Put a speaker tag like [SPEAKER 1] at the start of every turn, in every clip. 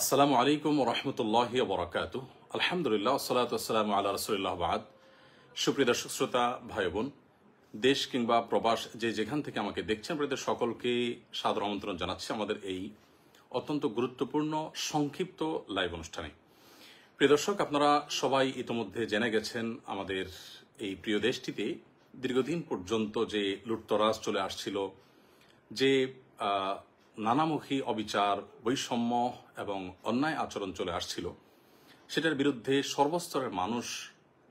[SPEAKER 1] আসসালামু আলাইকুম রহমতুল্লাহি বরাকাতু। আলহামদুলিল্লাহ সালাতু ওয়াসসালামু আলা রাসূলিল্লাহ বাদ। সুপ্রিয় দর্শক শ্রোতা ভাই বোন, দেশ কিংবা প্রবাস যে যেখান থেকে আমাকে দেখছেন, আপনাদের সকলকে সাদর আমন্ত্রণ জানাচ্ছি আমাদের এই অত্যন্ত গুরুত্বপূর্ণ সংক্ষিপ্ত লাইভ অনুষ্ঠানে। প্রিয় দর্শক, আপনারা সবাই ইতোমধ্যে জেনে গেছেন আমাদের এই প্রিয় দেশটিতে দীর্ঘদিন পর্যন্ত যে লুটতরাজ চলে আসছিল, যে নানামুখী অবিচার, বৈষম্য এবং অন্যায় আচরণ চলে আসছিল, সেটার বিরুদ্ধে সর্বস্তরের মানুষ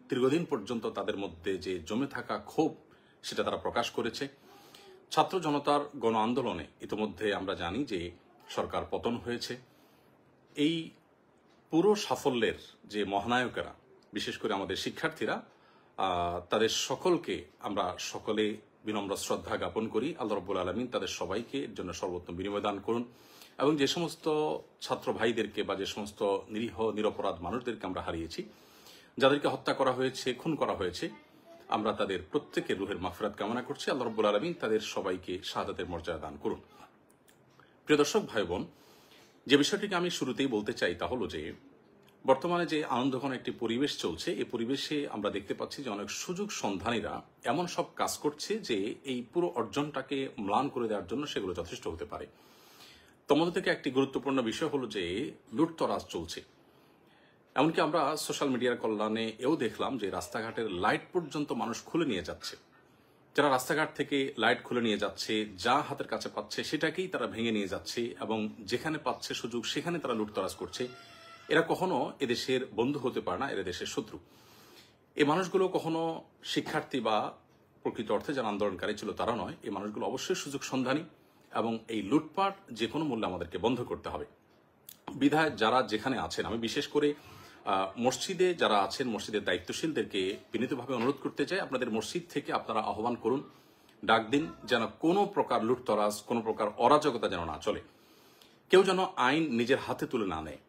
[SPEAKER 1] দীর্ঘদিন পর্যন্ত তাদের মধ্যে যে জমে থাকা ক্ষোভ সেটা তারা প্রকাশ করেছে। ছাত্র জনতার গণ আন্দোলনে ইতিমধ্যে আমরা জানি যে সরকার পতন হয়েছে। এই পুরো সাফল্যের যে মহানায়কেরা, বিশেষ করে আমাদের শিক্ষার্থীরা, তাদের সকলকে আমরা সকলে বিনম্র শ্রদ্ধা জ্ঞাপন করি। আল্লাহ রাব্বুল আলামিন তাদের সবাইকে এর জন্য সর্বোত্তম বিনিময় দান করুন এবং যে সমস্ত ছাত্র ভাইদেরকে বা যে সমস্ত নিরীহ নিরপরাধ মানুষদেরকে আমরা হারিয়েছি, যাদেরকে হত্যা করা হয়েছে, খুন করা হয়েছে, আমরা তাদের প্রত্যেকের রুহের মাগফিরাত কামনা করছি। আল্লাহ রাব্বুল আলামিন তাদের সবাইকে শাহাদাতের মর্যাদা দান করুন। প্রিয় দর্শক ভাই বোন, যে বিষয়টিকে আমি শুরুতেই বলতে চাই তা হলো যে বর্তমানে যে আনন্দঘন একটি পরিবেশ চলছে, এই পরিবেশে আমরা দেখতে পাচ্ছি যে অনেক সুযোগ সন্ধানীরা এমন সব কাজ করছে যে এই পুরো অর্জনটাকে ম্লান করে দেওয়ার জন্য সেগুলো যথেষ্ট হতে পারে। তোমাদের থেকে একটি গুরুত্বপূর্ণ বিষয় হলো যে লুটতরাজ চলছে। এমনকি আমরা সোশ্যাল মিডিয়ার কল্যাণে এও দেখলাম যে রাস্তাঘাটের লাইট পর্যন্ত মানুষ খুলে নিয়ে যাচ্ছে। যারা রাস্তাঘাট থেকে লাইট খুলে নিয়ে যাচ্ছে, যা হাতের কাছে পাচ্ছে সেটাকেই তারা ভেঙে নিয়ে যাচ্ছে এবং যেখানে পাচ্ছে সুযোগ সেখানে তারা লুটতরাজ করছে। এরা কখনো এদেশের বন্ধু হতে পারে না, এরা দেশের শত্রু। এই মানুষগুলো কখনো শিক্ষার্থী বা প্রকৃত অর্থে যারা আন্দোলনকারী ছিল তারা নয়। এই মানুষগুলো অবশ্যই সুযোগ সন্ধানী এবং এই লুটপাট যে কোনো মূল্যে আমাদেরকে বন্ধ করতে হবে। বিধায় যারা যেখানে আছেন, আমি বিশেষ করে মসজিদে যারা আছেন, মসজিদের দায়িত্বশীলদেরকে বিনীতভাবে অনুরোধ করতে চাই, আপনাদের মসজিদ থেকে আপনারা আহ্বান করুন, ডাক দিন, যেন কোনো প্রকার লুটতরাজ, কোনো প্রকার অরাজকতা যেন না চলে। কেউ যেন আইন নিজের হাতে তুলে না নেয়।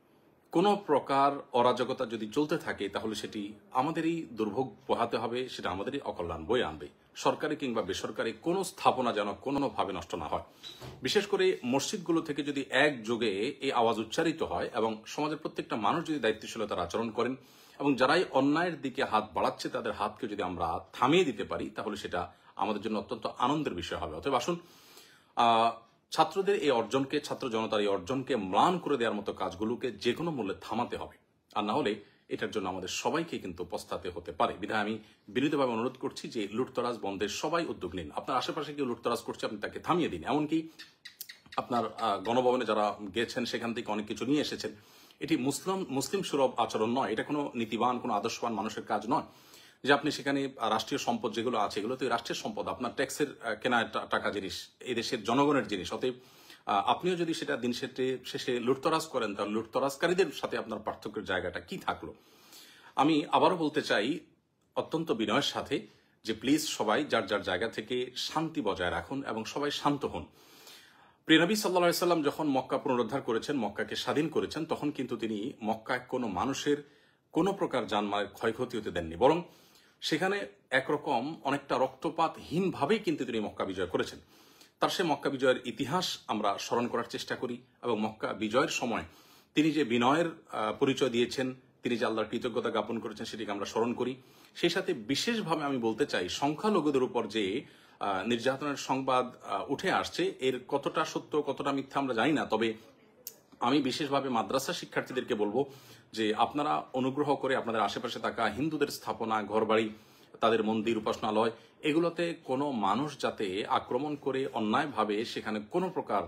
[SPEAKER 1] কোনো প্রকার অরাজকতা যদি চলতে থাকে তাহলে সেটি আমাদেরই দুর্ভোগ পোহাতে হবে, সেটা আমাদেরই অকল্যাণ বয়ে আনবে। সরকারি কিংবা বেসরকারি কোনো স্থাপনা যেন কোনোভাবে নষ্ট না হয়। বিশেষ করে মসজিদগুলো থেকে যদি একযোগে এই আওয়াজ উচ্চারিত হয় এবং সমাজের প্রত্যেকটা মানুষ যদি দায়িত্বশীলতার আচরণ করেন এবং যারাই অন্যায়ের দিকে হাত বাড়াচ্ছে তাদের হাতকে যদি আমরা থামিয়ে দিতে পারি, তাহলে সেটা আমাদের জন্য অত্যন্ত আনন্দের বিষয় হবে। অতএব আসুন, ছাত্রদের এই অর্জনকে, ছাত্র জনতার এই অর্জনকে ম্লান করে দেওয়ার মতো কাজগুলোকে যে কোনো মূল্যে থামাতে হবে। আর না হলে এটার জন্য আমাদের সবাইকে কিন্তু পস্তাতে হতে পারে। বিধায় আমি বিনীতভাবে অনুরোধ করছি যে লুটতরাজ বন্ধের সবাই উদ্যোগ নিন। আপনার আশেপাশে কেউ লুটতরাজ করছে, আপনি তাকে থামিয়ে দিন। এমনকি আপনার গণভবনে যারা গেছেন সেখান থেকে অনেক কিছু নিয়ে এসেছেন। এটি মুসলিম সুলভ আচরণ নয়, এটা কোনো নীতিবান, কোনো আদর্শবান মানুষের কাজ নয় যে আপনি সেখানে রাষ্ট্রীয় সম্পদ যেগুলো আছে এগুলো তো রাষ্ট্রের সম্পদ, আপনার ট্যাক্সের কেনা টাকা জিনিস, এই দেশের জনগণের জিনিস। অতএব আপনিও যদি সেটা দিন শেষে লুটতরাজ করেন, তাহলে লুটতরাজকারীদের সাথে আপনার পার্থক্যের জায়গাটা কি থাকলো? আমি আবারও বলতে চাই অত্যন্ত বিনয়ের সাথে যে প্লিজ সবাই যার যার জায়গা থেকে শান্তি বজায় রাখুন এবং সবাই শান্ত হন। প্রিয় নবী সাল্লাল্লাহু আলাইহি সাল্লাম যখন মক্কা পুনরুদ্ধার করেছেন, মক্কাকে স্বাধীন করেছেন, তখন কিন্তু তিনি মক্কায় কোনো মানুষের কোনো প্রকার জানমালের ক্ষয়ক্ষতি হতে দেননি, বরং সেখানে একরকম অনেকটা রক্তপাতহীনভাবেই কিন্তু তিনি মক্কা বিজয় করেছেন। তার সে মক্কা বিজয়ের ইতিহাস আমরা স্মরণ করার চেষ্টা করি এবং মক্কা বিজয়ের সময় তিনি যে বিনয়ের পরিচয় দিয়েছেন, তিনি যে আল্লাহর কৃতজ্ঞতা জ্ঞাপন করেছেন, সেটিকে আমরা স্মরণ করি। সেই সাথে বিশেষভাবে আমি বলতে চাই, সংখ্যালঘুদের উপর যে নির্যাতনের সংবাদ উঠে আসছে, এর কতটা সত্য কতটা মিথ্যা আমরা জানি না, তবে আমি বিশেষভাবে মাদ্রাসা শিক্ষার্থীদেরকে বলবো যে আপনারা অনুগ্রহ করে আপনাদের আশেপাশে থাকা হিন্দুদের স্থাপনা, ঘরবাড়ি, তাদের মন্দির, উপাসনালয়, এগুলোতে কোনো মানুষ যাতে আক্রমণ করে অন্যায়ভাবে সেখানে কোনো প্রকার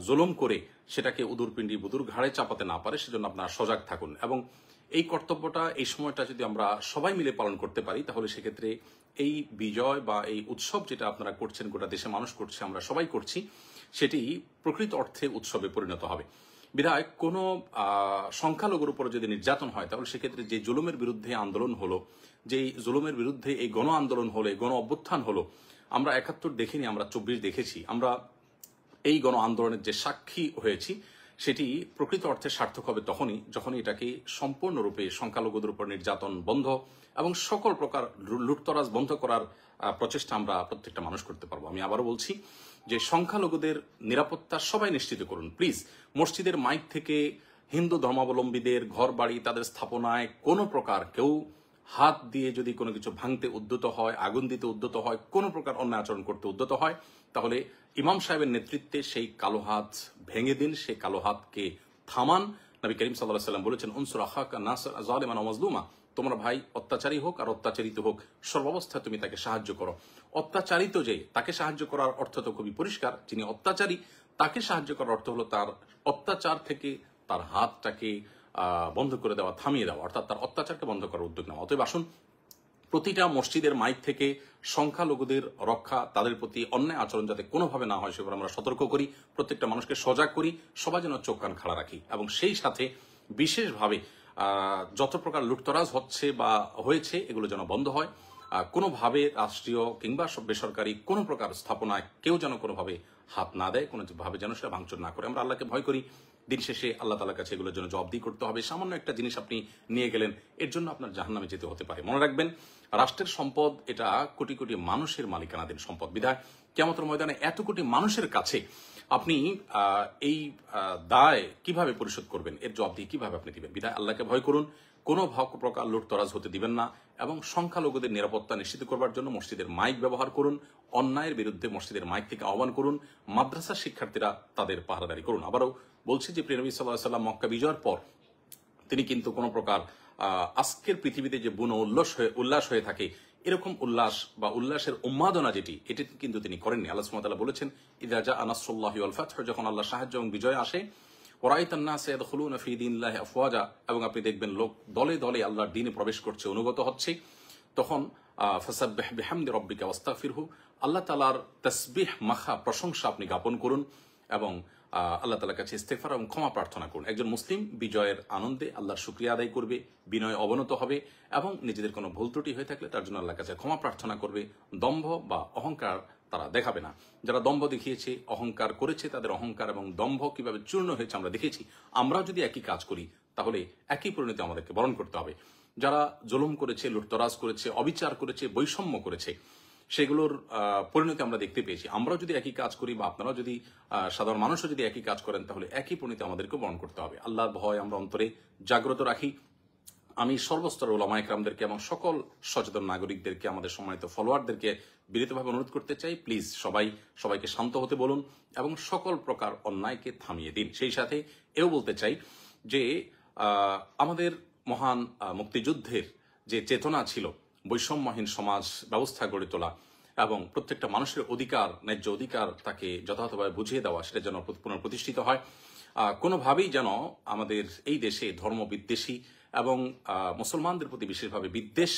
[SPEAKER 1] জুলুম করে সেটাকে উদুরপিণ্ডি বুদুর ঘাড়ে চাপাতে না পারে, সেজন্য আপনারা সজাগ থাকুন। এবং এই কর্তব্যটা, এই সময়টা যদি আমরা সবাই মিলে পালন করতে পারি, তাহলে সেক্ষেত্রে এই বিজয় বা এই উৎসব যেটা আপনারা করছেন, গোটা দেশে মানুষ করছে, আমরা সবাই করছি, সেটি প্রকৃত অর্থে উৎসবে পরিণত হবে। বিধায় কোনো সংখ্যালঘুর উপর যদি নির্যাতন হয়, তাহলে সেক্ষেত্রে যে জুলুমের বিরুদ্ধে আন্দোলন হলো, যেই জুলুমের বিরুদ্ধে এই গণ আন্দোলন হলো, গণ অভ্যুত্থান হলো, আমরা ৭১ দেখিনি, আমরা ২৪ দেখেছি। আমরা এই গণ আন্দোলনের যে সাক্ষী হয়েছি, সেটি প্রকৃত অর্থে সার্থক হবে তখনই যখন এটাকে সম্পূর্ণরূপে সংখ্যালঘুদের উপর নির্যাতন বন্ধ এবং সকল প্রকার লুটতরাজ বন্ধ করার প্রচেষ্টা আমরা প্রত্যেকটা মানুষ করতে পারবো। আমি আবারও বলছি যে সংখ্যালঘুদের নিরাপত্তা সবাই নিশ্চিত করুন প্লিজ। মসজিদের মাইক থেকে হিন্দু ধর্মাবলম্বীদের ঘর বাড়ি তাদের স্থাপনায় কোনো প্রকার কেউ হাত দিয়ে যদি কোনো কিছু ভাঙতে উদ্যত হয়, আগুন দিতে উদ্যত হয়, কোনো প্রকার অন্যায় আচরণ করতে উদ্যত হয়, তাহলে ইমাম সাহেবের নেতৃত্বে সেই কালো হাত ভেঙে দিন, সেই কালো হাতকে থামান। নবী করিম সাল্লাল্লাহু আলাইহি ওয়াসাল্লাম বলেছেন, উনসুর আখাকা নাসর যালিমান ওয়া মাজলুমা, তোমার ভাই অত্যাচারী হোক আর অত্যাচারিত হোক, সর্বাবস্থায় তুমি তাকে সাহায্য করো। অত্যাচারিত যে তাকে সাহায্য করার অর্থ তো খুবই পরিষ্কার, যিনি অত্যাচারী তাকে সাহায্য করার অর্থ হলো তার অত্যাচার থেকে তার হাতটাকে বন্ধ করে দেওয়া, থামিয়ে দেওয়া, অর্থাৎ তার অত্যাচারকে বন্ধ করার উদ্যোগ নেওয়া। অতএব আসুন প্রতিটা মসজিদের মাইক থেকে সংখ্যালঘুদের রক্ষা, তাদের প্রতি অন্যায় আচরণ যাতে কোনোভাবে না হয় সেগুলো আমরা সতর্ক করি, প্রত্যেকটা মানুষকে সজাগ করি, সবাই যেন চোখ কান খাড়া রাখি এবং সেই সাথে বিশেষভাবে যত প্রকার লুটতরাজ হচ্ছে বা হয়েছে এগুলো যেন বন্ধ হয়। কোনোভাবে রাষ্ট্রীয় কিংবা বেসরকারি কোনো প্রকার স্থাপনায় কেউ যেন কোনোভাবে হাত না দেয়, কোনোভাবে যেন সেটা ভাঙচুর না করে। আমরা আল্লাহকে ভয় করি, দিন শেষে আল্লাহ তাআলার কাছে এগুলোর জন্য জবাবদিহি করতে হবে। সামান্য একটা জিনিস আপনি নিয়ে গেলেন, এর জন্য আপনার জাহান্নামে যেতে হতে পারে। মনে রাখবেন, রাষ্ট্রের সম্পদ এটা কোটি কোটি মানুষের মালিকানাধীন সম্পদ। বিধায় কিয়ামতের ময়দানে এত কোটি মানুষের কাছে আপনি এই দায় কিভাবে পরিশোধ করবেন, এর জবাবদিহি কিভাবে আপনি দিবেন? বিধায় আল্লাহকে ভয় করুন, কোনো প্রকার লুটতরাজ হতে দিবেন না এবং সংখ্যালঘুদের নিরাপত্তা নিশ্চিত করবার জন্য মসজিদের মাইক ব্যবহার করুন, অন্যায়ের বিরুদ্ধে মসজিদের মাইক থেকে আহ্বান করুন, মাদ্রাসার শিক্ষার্থীরা তাদের পাহারাদারি করুন। আবারও বলছি যে প্রিয় নবী সাল্লাল্লাহু আলাইহি ওয়াসাল্লাম মক্কা বিজয়ের পর তিনি কিন্তু কোনো প্রকার আজকের পৃথিবীতে যে বুনো উল্লাস হয়ে থাকে এরকম উল্লাস বা উল্লাসের উন্মাদনা এটি কিন্তু তিনি করেননি। আল্লাহ সুবহানাহু ওয়া তাআলা বলেছেন, ইযা জাআ নাসরুল্লাহি ওয়াল ফাতহু, যখন আল্লাহ সাহায্য এবং বিজয় আসে, ওয়ারাইতান নাস ইয়াদখুলুনা ফি দীনিল্লাহি আফওয়াজা, এবং আপনি দেখবেন লোক দলে দলে আল্লাহর দ্বীনে প্রবেশ করছে, অনুগত হচ্ছে, তখন ফাসাব্বিহ বিহামদি রাব্বিকা ওয়াস্তাগফিরহু, আল্লাহ তাআলার তাসবিহ মাখা প্রশংসা আপনি জ্ঞাপন করুন এবং আল্লাহ তাআলার কাছে ইস্তেগফার এবং ক্ষমা প্রার্থনা করুন। একজন মুসলিম বিজয়ের আনন্দে আল্লাহর শুকরিয়া আদায় করবে, বিনয় অবনত হবে এবং নিজেদের কোনো ভুল ত্রুটি হয়ে থাকলে তার জন্য আল্লাহর কাছে ক্ষমা প্রার্থনা করবে। দম্ভ বা অহংকার তারা দেখাবে না। যারা দম্ভ দেখিয়েছে, অহংকার করেছে, তাদের অহংকার এবং দম্ভ কিভাবে চূর্ণ হয়েছে আমরা দেখেছি। আমরাও যদি একই কাজ করি তাহলে একই পরিণতি আমাদেরকে বরণ করতে হবে। যারা জুলুম করেছে, লুটতরাজ করেছে, অবিচার করেছে, বৈষম্য করেছে, সেগুলোর পরিণতি আমরা দেখতে পেয়েছি। আমরাও যদি একই কাজ করি বা আপনারাও যদি সাধারণ মানুষও যদি একই কাজ করেন তাহলে একই পরিণতি আমাদেরকে বরণ করতে হবে। আল্লাহর ভয় আমরা অন্তরে জাগ্রত রাখি। আমি সর্বস্তরের উলামা ইকরামদেরকে এবং সকল সচেতন নাগরিকদেরকে, আমাদের সম্মানিত ফলোয়ারদেরকে বিনীতভাবে অনুরোধ করতে চাই, প্লিজ সবাইকে শান্ত হতে বলুন এবং সকল প্রকার অন্যায়কে থামিয়ে দিন। সেই সাথে এও বলতে চাই যে আমাদের মহান মুক্তিযুদ্ধের যে চেতনা ছিল, বৈষম্যহীন সমাজ ব্যবস্থা গড়ে তোলা এবং প্রত্যেকটা মানুষের অধিকার, ন্যায্য অধিকার তাকে যথাযথভাবে বুঝিয়ে দেওয়া, সেটা যেন পুনঃপ্রতিষ্ঠিত হয়। কোনোভাবেই যেন আমাদের এই দেশে ধর্ম বিদ্বেষী এবং মুসলমানদের প্রতি বিশেষভাবে বিদ্বেষ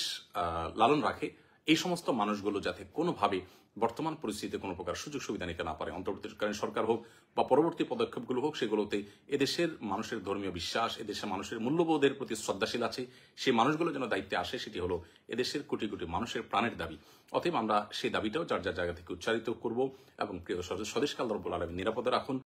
[SPEAKER 1] লালন রাখে, এই সমস্ত মানুষগুলো যাতে কোনোভাবে বর্তমান পরিস্থিতিতে কোনো প্রকার সুযোগ সুবিধা নিতে না পারে। অন্তর্বর্তীকালীন সরকার হোক বা পরবর্তী পদক্ষেপগুলো হোক, সেগুলোতে এদেশের মানুষের ধর্মীয় বিশ্বাস, এদেশের মানুষের মূল্যবোধের প্রতি শ্রদ্ধাশীল আছে, সেই মানুষগুলো যেন দায়িত্বে আসে, সেটি হলো এদেশের কোটি কোটি মানুষের প্রাণের দাবি। অতএব আমরা সেই দাবিটাও যার যার জায়গা থেকে উচ্চারিত করব এবং প্রিয় স্বদেশকে আল্লাহ রাব্বুল আলামিন নিরাপদে রাখুন।